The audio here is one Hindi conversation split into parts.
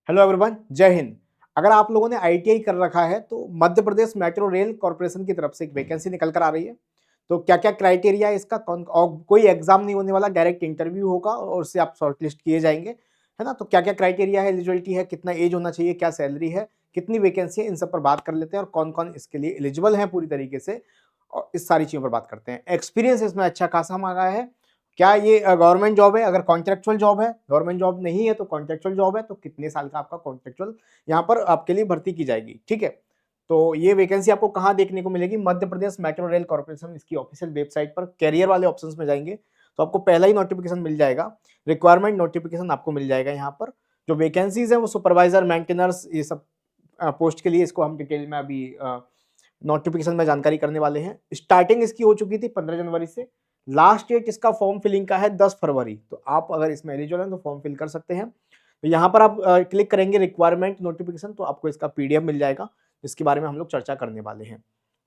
हेलो एवरीवन, जय हिंद। अगर आप लोगों ने आईटीआई कर रखा है तो मध्य प्रदेश मेट्रो रेल कॉर्पोरेशन की तरफ से एक वैकेंसी निकल कर आ रही है। तो क्या क्या क्राइटेरिया है इसका, कौन और कोई एग्जाम नहीं होने वाला, डायरेक्ट इंटरव्यू होगा और उससे आप शॉर्टलिस्ट किए जाएंगे, है ना। तो क्या क्या क्राइटेरिया है, एलिजिबिलिटी है, कितना एज होना चाहिए, क्या सैलरी है, कितनी वैकेंसी है, इन सब पर बात कर लेते हैं और कौन कौन इसके लिए एलिजिबल है पूरी तरीके से, और इस सारी चीजों पर बात करते हैं। एक्सपीरियंस इसमें अच्छा खासा मांगा है। क्या ये गवर्नमेंट जॉब है? अगर कॉन्ट्रेक्चुअल जॉब है, गवर्नमेंट जॉब नहीं है तो कॉन्ट्रेक्चुअल जॉब है, तो कितने साल का आपका कॉन्ट्रेक्चुअल यहाँ पर आपके लिए भर्ती की जाएगी, ठीक है। तो ये वैकेंसी आपको कहाँ देखने को मिलेगी? मध्य प्रदेश मेट्रो रेल कॉर्पोरेशन, इसकी ऑफिशियल वेबसाइट पर कैरियर वाले ऑप्शंस में जाएंगे तो आपको पहला ही नोटिफिकेशन मिल जाएगा, रिक्वायरमेंट नोटिफिकेशन आपको मिल जाएगा। यहाँ पर जो वैकेंसीज है वो सुपरवाइजर, मेंटेनर्स, ये सब पोस्ट के लिए, इसको हम डिटेल में अभी नोटिफिकेशन में जानकारी करने वाले हैं। स्टार्टिंग इसकी हो चुकी थी 15 जनवरी से। लास्ट डेट इसका फॉर्म फिलिंग का है 10 फरवरी। तो आप अगर इसमें एलिजिबल हैं तो फॉर्म फिल कर सकते हैं। तो यहाँ पर आप क्लिक करेंगे रिक्वायरमेंट नोटिफिकेशन, तो आपको इसका पीडीएफ मिल जाएगा जिसके बारे में हम लोग चर्चा करने वाले हैं।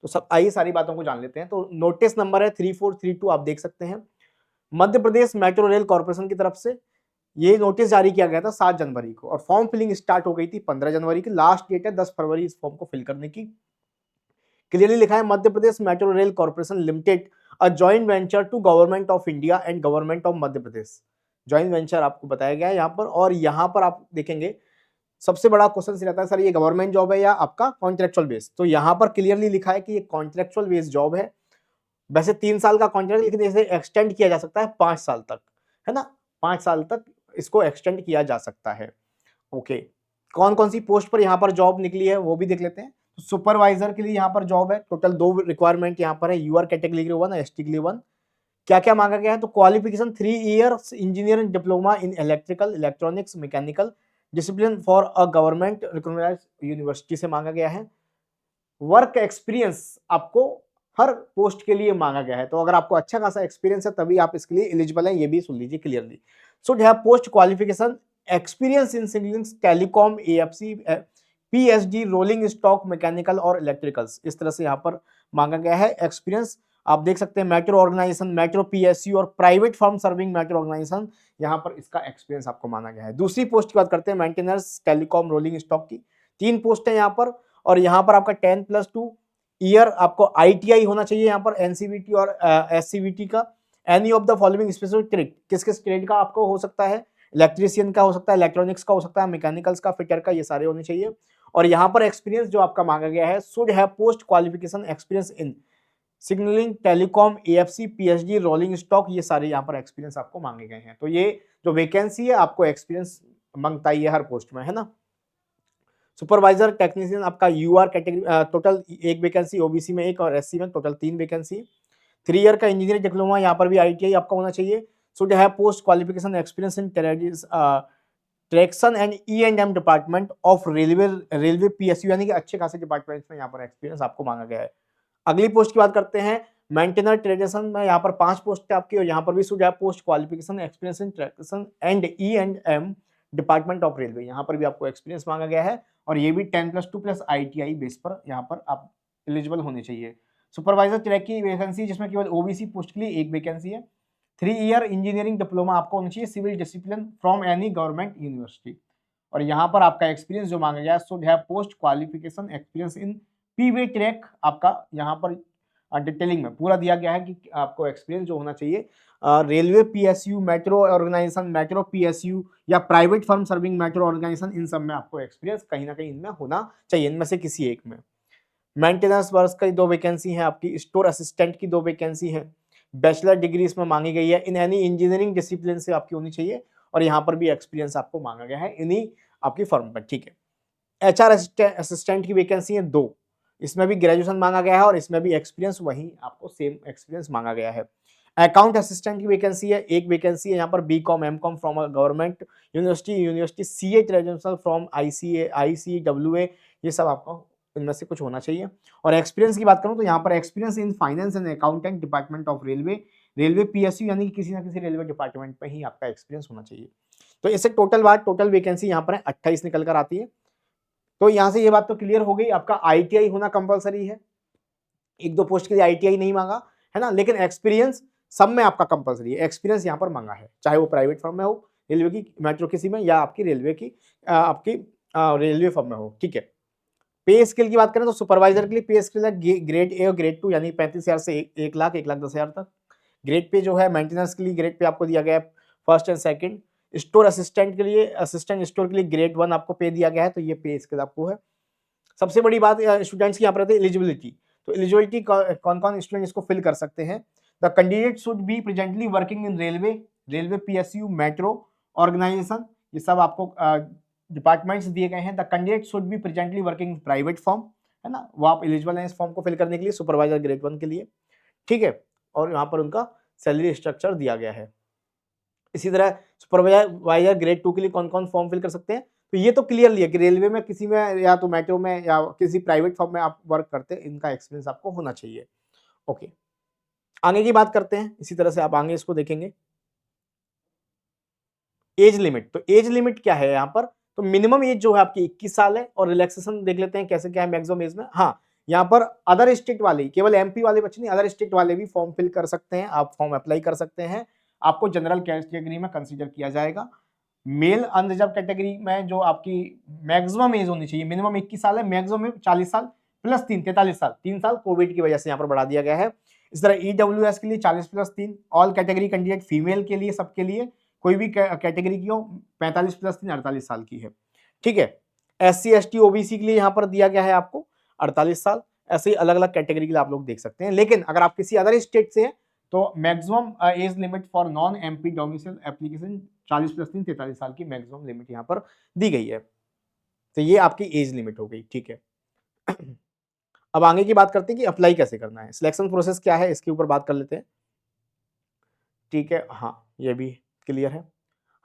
तो सब आइए सारी बातों को जान लेते हैं। तो नोटिस नंबर है 3432, आप देख सकते हैं मध्य प्रदेश मेट्रो रेल कॉर्पोरेशन की तरफ से ये नोटिस जारी किया गया था 7 जनवरी को और फॉर्म फिलिंग स्टार्ट हो गई थी 15 जनवरी की। लास्ट डेट है 10 फरवरी इस फॉर्म को फिल करने की। क्लियरली लिखा है Madhya Pradesh metro rail corporation limited, a joint venture to government of India and government of Madhya Pradesh. Joint venture आपको बताया गया है यहाँ पर। और यहाँ पर आप देखेंगे सबसे बड़ा क्वेश्चन रहता है, सर ये गवर्नमेंट जॉब है या आपका कॉन्ट्रेक्चुअल बेस? तो यहाँ पर क्लियरली लिखा है कि ये कॉन्ट्रेक्चुअल बेस जॉब है। वैसे 3 साल का कॉन्ट्रैक्ट, लेकिन इसे एक्सटेंड किया जा सकता है 5 साल तक, है ना। 5 साल तक इसको एक्सटेंड किया जा सकता है। ओके, कौन कौन सी पोस्ट पर यहाँ पर जॉब निकली है वो भी देख लेते हैं। सुपरवाइजर के लिए यहाँ पर जॉब है। टोटल 2 रिक्वायरमेंट यहाँ पर है, यूआर कैटेगरी 1 एसटी के लिए 1। क्या क्या मांगा गया है? तो qualification 3 years engineering diploma in electrical, electronics, mechanical discipline for a government recognised university से मांगा गया है। वर्क एक्सपीरियंस आपको हर पोस्ट के लिए मांगा गया है। तो अगर आपको अच्छा खासा एक्सपीरियंस है तभी आप इसके लिए एलिजिबल हैं, ये भी सुन लीजिए clearly. Should have post qualification experience in signalling, telecom, AFC, PSD, rolling stock, mechanical और इलेक्ट्रिकल्स, इस तरह से यहाँ पर मांगा गया है एक्सपीरियंस। आप देख सकते हैं मेट्रो ऑर्गेनाइजेशन, मेट्रो पीएसयू और private firm serving metro organisation, यहाँ पर इसका एक्सपीरियंस आपको माना गया है। दूसरी पोस्ट की बात करते हैं मेंटेनेंस, टेलीकॉम, रोलिंग स्टॉक की। 3 पोस्ट है यहाँ पर। और यहाँ पर आपका 10+2 ईयर आपको आईटीआई होना चाहिए यहाँ पर, एनसीवीटी और एससीवीटी का। Any of the following specific trade, किस किस ट्रेड का आपको हो सकता है? इलेक्ट्रीशियन का हो सकता है, इलेक्ट्रॉनिक्स का हो सकता है, मैकेनिकल्स का, फिटर का, ये सारे होने चाहिए। और यहाँ पर एक्सपीरियंस जो आपका मांगा गया है, should have post qualification experience in signalling, telecom, AFC, PhD, rolling stock, ये सारे यहाँ पर एक्सपीरियंस आपको मांगे गए हैं। तो ये जो वैकेंसी है आपको एक्सपीरियंस मांगता ही है हर पोस्ट में, है ना। सुपरवाइजर टेक्नीशियन आपका UR category, total 1 vacancy, OBC में 1 और एससी में टोटल 3 वैकेंसी। 3 ईयर का इंजीनियरिंग डिप्लोमा, यहाँ पर भी आईटीआई आपका होना चाहिए। Should have post qualification experience in traction and ई&एम डिपार्टमेंट ऑफ रेलवे पीएसयू, यानी कि अच्छे खासे डिपार्टमेंट्स में यहाँ पर एक्सपीरियंस आपको मांगा गया है। अगली पोस्ट की बात करते हैं मेंटेनर ट्रेडिशन में। यहाँ पर 5 पोस्ट है आपकी और यहाँ पर भी should have post qualification experience in traction and ई&एम डिपार्टमेंट ऑफ रेलवे, यहाँ पर भी आपको एक्सपीरियंस मांगा गया है। और ये भी 10+2 आईटीआई बेस पर यहाँ पर आप एलिजिबल होने चाहिए। सुपरवाइजर ट्रैक की वैकेंसी, जिसमें केवल ओबीसी पोस्ट के लिए 1 वैकेंसी है। 3 ईयर इंजीनियरिंग डिप्लोमा आपको होना चाहिए, civil discipline from any government university. और यहाँ पर आपका एक्सपीरियंस जो मांगा गया है, should have post qualification experience in P way track, आपका यहाँ पर डिटेलिंग में पूरा दिया गया है कि आपको एक्सपीरियंस जो होना चाहिए railway PSU, metro organisation, metro PSU या private firm serving metro organisation, इन सब में आपको एक्सपीरियंस कहीं ना कहीं इनमें होना चाहिए, इनमें से किसी एक में। मेंटेनेंस वर्क की 2 वैकेंसी है आपकी, स्टोर असिस्टेंट की 2 वैकेंसी है। बैचलर डिग्री इसमें मांगी गई है, इन एनी इंजीनियरिंग डिसिप्लिन से आपकी होनी चाहिए। और यहाँ पर भी एक्सपीरियंस आपको मांगा गया है इन्हीं आपकी फर्म पर, ठीक है। एचआर असिस्टेंट की वैकेंसी है 2, इसमें भी ग्रेजुएशन मांगा गया है और इसमें भी एक्सपीरियंस वही आपको सेम एक्सपीरियंस मांगा गया है। अकाउंट असिस्टेंट की वैकेंसी है, 1 वैकेंसी है यहाँ पर, BCom MCom from government university, CA traditional from ICA, ICWA, ये सब आपको इनमें से कुछ होना चाहिए। और एक्सपीरियंस की बात करूं तो यहाँ पर experience in finance and accountant department of railway PSU, यानी कि किसी ना किसी रेलवे डिपार्टमेंट में ही आपका एक्सपीरियंस होना चाहिए। तो इससे टोटल वैकेंसी यहाँ पर 28 निकल कर आती है। तो यहाँ से ये बात तो क्लियर हो गई, आपका आईटीआई होना कंपलसरी है। 1-2 पोस्ट के लिए आईटीआई नहीं मांगा है ना, लेकिन एक्सपीरियंस सब में आपका कंपलसरी है। एक्सपीरियंस यहाँ पर मांगा है, चाहे वो प्राइवेट फर्म में हो रेलवे की मेट्रो किसी में या आपकी रेलवे की आपकी रेलवे फर्म में हो, ठीक है। पे स्केल की बात करें तो सुपरवाइजर के लिए पे स्केल है ग्रेड ए और ग्रेड 2 यानी 35,000 से 1,10,000 तक। ग्रेड पे जो है मेंटेनेंस के लिए ग्रेड पे आपको दिया गया है first and second. Store assistant के लिए, असिस्टेंट स्टोर के लिए ग्रेड 1 आपको पे दिया गया है, तो ये पे स्केल आपको है। सबसे बड़ी बात स्टूडेंट्स की यहाँ पर रहती है एलिजिबिलिटी। तो एलिजिबिलिटी कौन कौन स्टूडेंट इसको फिल कर सकते हैं। The candidate should be presently working in railway PSU metro organisation, ये सब आपको डिपार्टमेंट्स दिए गए हैं। The candidate should be presently working in private form, है ना, वो आप एलिजिबल हैं इस फॉर्म को फिल करने के लिए सुपरवाइजर ग्रेड 1 के लिए, ठीक है। और यहाँ पर उनका सैलरी स्ट्रक्चर दिया गया है। इसी तरह सुपरवाइजर ग्रेड 2 के लिए कौन कौन फॉर्म फिल कर सकते हैं, तो ये तो क्लियरली है कि रेलवे में किसी में या तो मेट्रो में या किसी प्राइवेट फॉर्म में आप वर्क करते हैं, इनका एक्सपीरियंस आपको होना चाहिए। ओके, आगे की बात करते हैं। इसी तरह से आप आगे इसको देखेंगे एज लिमिट। तो एज लिमिट क्या है यहाँ पर, तो मिनिमम एज जो है आपकी 21 साल है और रिलैक्सेशन देख लेते हैं कैसे क्या है मैक्सिमम एज में। हाँ, यहाँ पर अदर स्टेट वाले, केवल एमपी वाले बच्चे नहीं, अदर स्टेट वाले भी फॉर्म फिल कर सकते हैं, आप फॉर्म अप्लाई कर सकते हैं। आपको जनरल कैटेगरी में कंसीडर किया जाएगा। मेल अनरिजर्व कैटेगरी में जो आपकी मैक्सिमम एज होनी चाहिए, मिनिमम 21 साल है, मैक्सिमम 40 साल प्लस 3 43 साल, 3 साल कोविड की वजह से यहाँ पर बढ़ा दिया गया है। इस तरह ईडब्ल्यूएस के लिए 40 plus 3, all category candidate female के लिए, सबके लिए कोई भी कैटेगरी की हो 45 प्लस 3 48 साल की है, ठीक है। SC ST OBC के लिए यहाँ पर दिया गया है आपको 48 साल। ऐसे ही अलग अलग कैटेगरी के लिए आप लोग देख सकते हैं। लेकिन अगर आप किसी अदर स्टेट से हैं तो maximum age limit for non MP domicile application 40 plus 3 43 साल की मैक्सिमम लिमिट यहाँ पर दी गई है। तो ये आपकी एज लिमिट हो गई, ठीक है। अब आगे की बात करते हैं कि अप्लाई कैसे करना है, सिलेक्शन प्रोसेस क्या है, इसके ऊपर बात कर लेते हैं, ठीक है। हाँ, ये भी क्लियर है।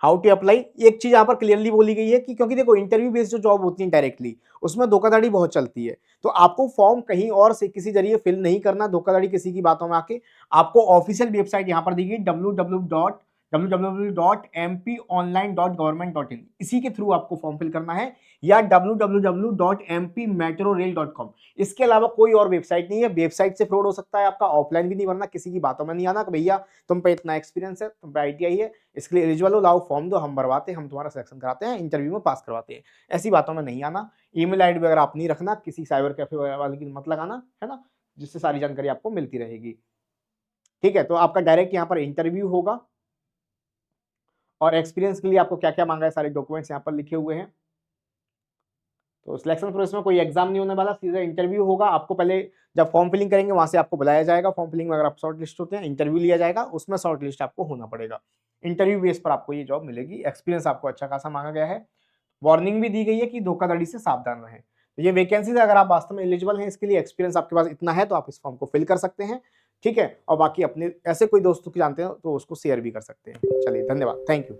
हाउ टू अप्लाई, एक चीज यहाँ पर क्लियरली बोली गई है कि क्योंकि देखो इंटरव्यू बेस्ड जो जॉब होती है डायरेक्टली, उसमें धोखाधड़ी बहुत चलती है। तो आपको फॉर्म कहीं और से किसी जरिए फिल नहीं करना, धोखाधड़ी किसी की बातों में आके। आपको ऑफिशियल वेबसाइट यहाँ पर दी गई www.mponline.government.in, इसी के थ्रू आपको फॉर्म फिल करना है, या www.mpmetrorail.com। इसके अलावा कोई और वेबसाइट नहीं है। वेबसाइट से फ्रॉड हो सकता है आपका, ऑफलाइन भी नहीं भरना, किसी की बातों में नहीं आना कि भैया तुम पे इतना एक्सपीरियंस है, तुम पे ITI है, इसके लिए एलिजिबल हो, लाओ फॉर्म दो, हम भरवाते हैं, हम तुम्हारा सिलेक्शन कराते हैं, इंटरव्यू में पास करवाते हैं। ऐसी बातों में नहीं आना। ईमेल आईडी वगैरह आप नहीं रखना, किसी साइबर कैफे वाले की मत लगाना, है ना, जिससे सारी जानकारी आपको मिलती रहेगी, ठीक है। तो आपका डायरेक्ट यहाँ पर इंटरव्यू होगा और एक्सपीरियंस के लिए आपको क्या क्या मांगा है, सारे डॉक्यूमेंट्स यहाँ पर लिखे हुए हैं। तो सिलेक्शन प्रोसेस में कोई एग्जाम नहीं होने वाला, सीधा इंटरव्यू होगा। आपको पहले जब फॉर्म फिलिंग करेंगे वहां से आपको बुलाया जाएगा, फॉर्म फिलिंग में अगर आप शॉर्ट लिस्ट होते हैं, इंटरव्यू लिया जाएगा, उसमें शॉर्ट लिस्ट आपको होना पड़ेगा। इंटरव्यू बेस पर आपको ये जॉब मिलेगी। एक्सपीरियंस आपको अच्छा खासा मांगा गया है। वार्निंग भी दी गई है कि धोखाधड़ी से सावधान रहें। तो ये वैकेंसीज अगर आप वास्तव में एलिजिबल हैं इसके लिए, एक्सपीरियंस आपके पास इतना है तो आप इस फॉर्म को फिल कर सकते हैं, ठीक है। और बाकी अपने ऐसे कोई दोस्तों की जानते हैं तो उसको शेयर भी कर सकते हैं। चलिए, धन्यवाद, थैंक यू।